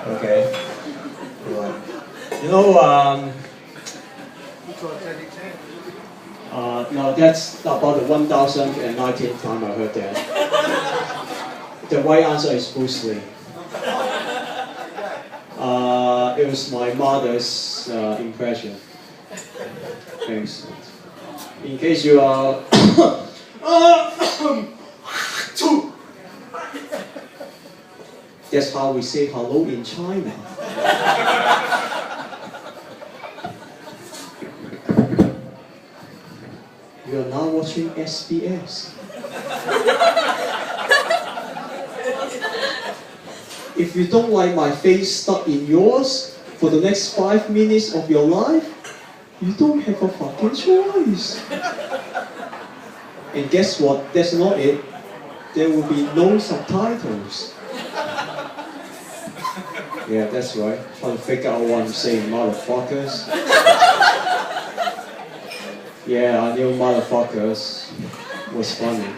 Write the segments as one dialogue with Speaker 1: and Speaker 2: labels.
Speaker 1: Okay. Right. You know, no, that's about the 1019th time I heard that. The right answer is Bruce Lee. It was my mother's impression. Thanks. In case you are... That's how we say hello in China. You are now watching SBS. If you don't like my face stuck in yours for the next 5 minutes of your life, you don't have a fucking choice. And guess what? That's not it. There will be no subtitles. Yeah, that's right. Trying to figure out what I'm saying, motherfuckers. Yeah, I knew motherfuckers was funny.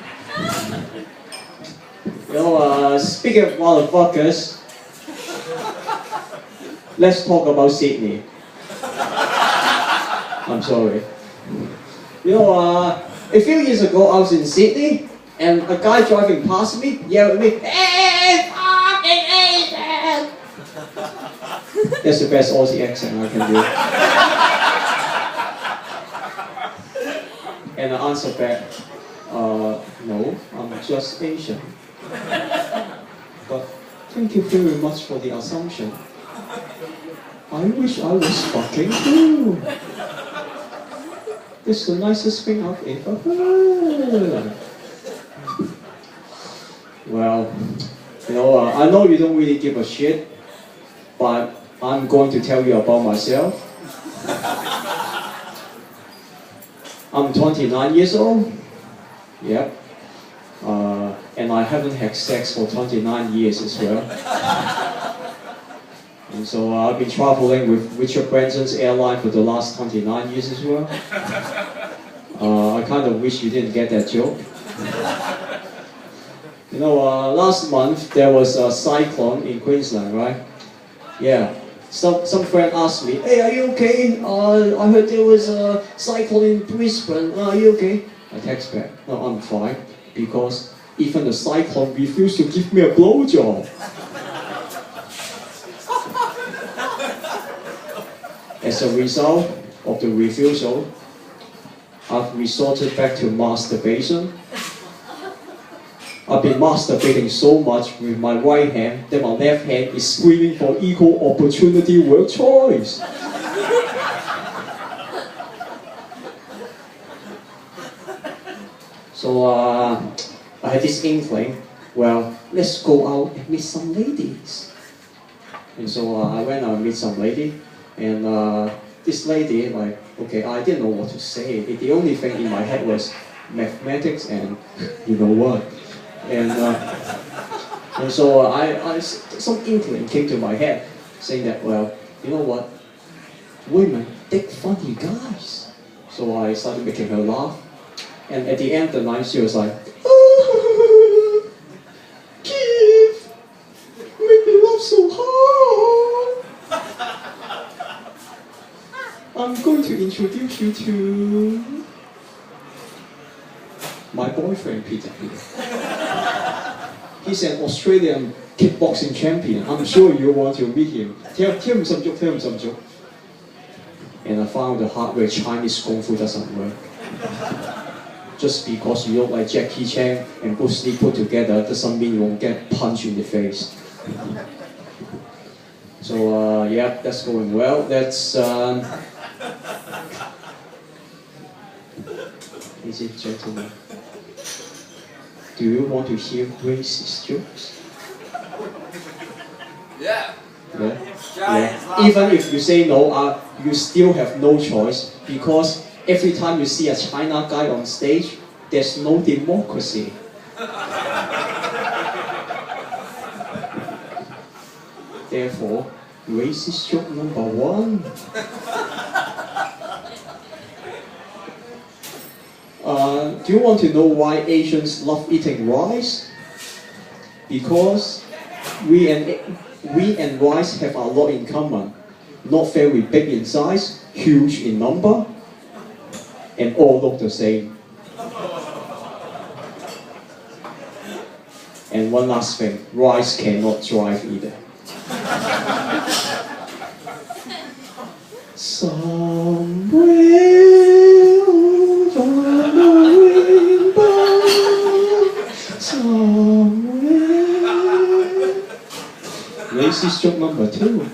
Speaker 1: You know, speaking of motherfuckers, let's talk about Sydney. I'm sorry. You know, a few years ago I was in Sydney and a guy driving past me yelled at me, "Hey, fucking Asian!" That's the best Aussie accent I can do. And I answered back, no, I'm just Asian. But thank you very much for the assumption. I wish I was fucking too. It's the nicest thing I've ever heard. Well, you know, I know you don't really give a shit, but I'm going to tell you about myself. I'm 29 years old. Yep. And I haven't had sex for 29 years as well. And so I've been traveling with Richard Branson's airline for the last 29 years as well. I kind of wish you didn't get that joke. You know, last month there was a cyclone in Queensland, right? Yeah. Some friend asked me, "Hey, are you okay? I heard there was a cyclone in Brisbane. Are you okay?" I text back, "No, I'm fine, because even the cyclone refused to give me a blowjob." As a result of the refusal, I've resorted back to masturbation. I've been masturbating so much with my right hand that my left hand is screaming for equal opportunity work choice. So I had this inkling, well, let's go out and meet some ladies. And so I went out and meet some lady, and this lady, like, okay, I didn't know what to say. The only thing in my head was mathematics and you know what. And so some inkling came to my head, saying that, well, you know what, women dig funny guys. So I started making her laugh, and at the end of the night she was like, "Oh, Keith, you make me laugh so hard. I'm going to introduce you to my boyfriend, Peter. He's an Australian kickboxing champion. I'm sure you want to meet him. Tell him some joke. And I found the hard way Chinese Kung Fu doesn't work. Just because you look like Jackie Cheng and Bruce Lee put together doesn't mean you won't get punched in the face. So yeah, that's going well. That's is it, gentlemen? Do you want to hear racist jokes?
Speaker 2: Yeah.
Speaker 1: Yeah. Yeah. Even if you say no, you still have no choice, because every time you see a China guy on stage, there's no democracy. Therefore, racist joke number 1. Do you want to know why Asians love eating rice? Because we and wheat and rice have a lot in common. Not very big in size, huge in number, and all look the same. And one last thing, rice cannot drive either. Somewhere over the rainbow, somewhere. Racist joke number 2.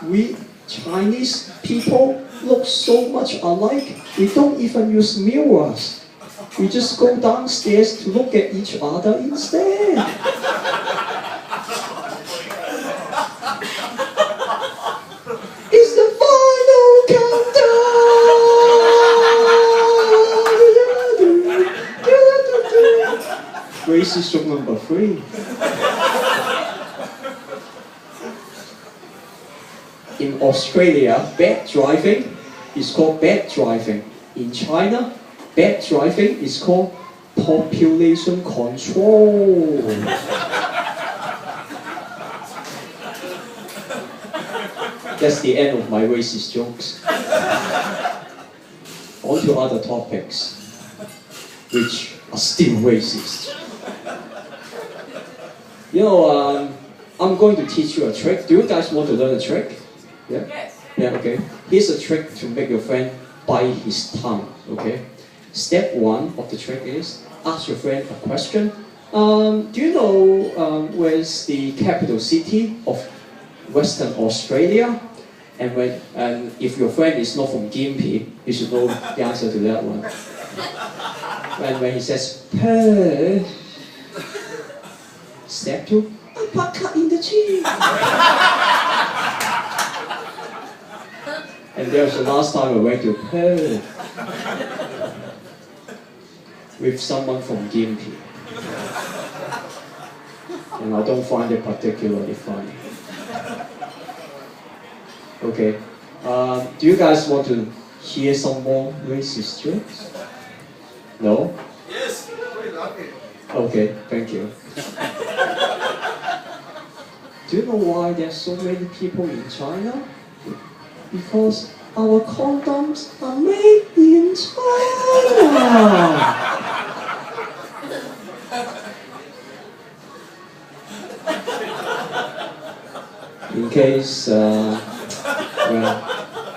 Speaker 1: We Chinese people look so much alike, we don't even use mirrors. We just go downstairs to look at each other instead. It's the final countdown! Racist joke number 3. In Australia, bad driving is called bad driving. In China, bad driving is called population control. That's the end of my racist jokes. On to other topics, which are still racist. You know, I'm going to teach you a trick. Do you guys want to learn a trick? Yeah?
Speaker 2: Yes.
Speaker 1: Yeah, okay. Here's a trick to make your friend bite his tongue, okay? Step 1 of the trick is, ask your friend a question. Do you know where's the capital city of Western Australia? And if your friend is not from Gympie, you should know the answer to that one. When he says, Perth. Step 2, uppercut in the chin. And there was the last time I went to Perth with someone from Gympie. And I don't find it particularly funny. Okay, do you guys want to hear some more racist jokes? No?
Speaker 3: Yes, we love it.
Speaker 1: Okay, thank you. Do you know why there's so many people in China? Because our condoms are made in China. In case, well,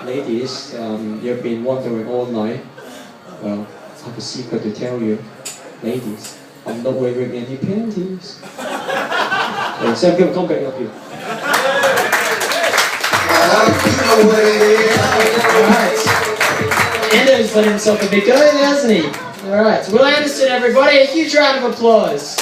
Speaker 1: ladies, you've been wondering all night, well, I have a secret to tell you. Ladies, I'm not wearing any panties. Sam Campbell, come back up here.
Speaker 2: Alright. Endo's let himself a bit go, hasn't he? Alright, so Will Anderson, everybody, a huge round of applause.